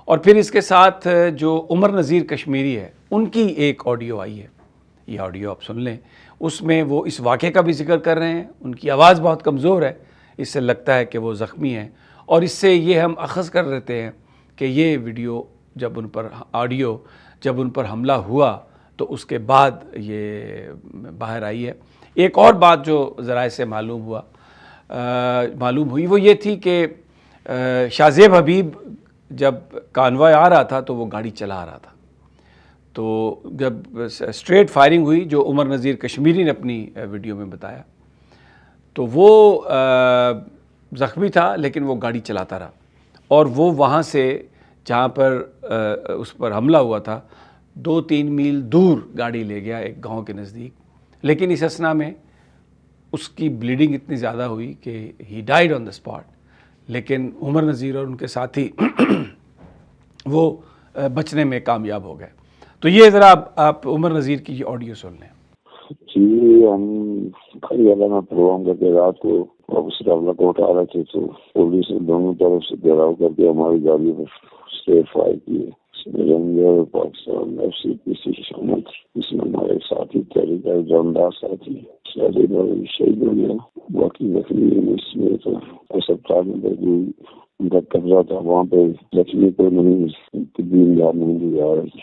اور پھر اس کے ساتھ جو عمر نذیر کشمیری ہے ان کی ایک آڈیو آئی ہے، یہ آڈیو آپ سن لیں. اس میں وہ اس واقعے کا بھی ذکر کر رہے ہیں. ان کی آواز بہت کمزور ہے، اس سے لگتا ہے کہ وہ زخمی ہیں، اور اس سے یہ ہم اخذ کر لیتے ہیں کہ یہ ویڈیو جب ان پر آڈیو جب ان پر حملہ ہوا تو اس کے بعد یہ باہر آئی ہے. ایک اور بات جو ذرائع سے معلوم ہوئی وہ یہ تھی کہ شاہ زیب حبیب جب کانوائے آ رہا تھا تو وہ گاڑی چلا رہا تھا. تو جب اسٹریٹ فائرنگ ہوئی، جو عمر نذیر کشمیری نے اپنی ویڈیو میں بتایا، تو وہ زخمی تھا لیکن وہ گاڑی چلاتا رہا، اور وہ وہاں سے جہاں پر اس پر حملہ ہوا تھا 2-3 میل دور گاڑی لے گیا ایک گاؤں کے نزدیک. لیکن اس اثنا میں اس کی بلیڈنگ اتنی زیادہ ہوئی کہ ہی ڈائیڈ آن دا اسپاٹ. لیکن عمر نذیر اور ان کے ساتھی وہ بچنے میں کامیاب ہو گئے. تو یہ ذرا آپ عمر نذیر کی یہ آڈیو سن لیں. جی، ہم خریدہ میں پروگرام کر کے رات کو واپس ڈابلہ کو اٹھا رہے تھے تو پولیس نے دونوں طرف سے گھیراؤ کر کے ہماری گاڑی پر اسٹریٹ فائر کیے. پاکستان FCPC شامل، اس میں ہمارے ساتھی طریقہ جاندار ساتھی شہید ہو گیا. باقی زخمی اس میں تو اسپتال میں جو ان کا قبضہ تھا وہاں پہ زخمی کو نہیں طبی امداد نہیں دی جا رہی.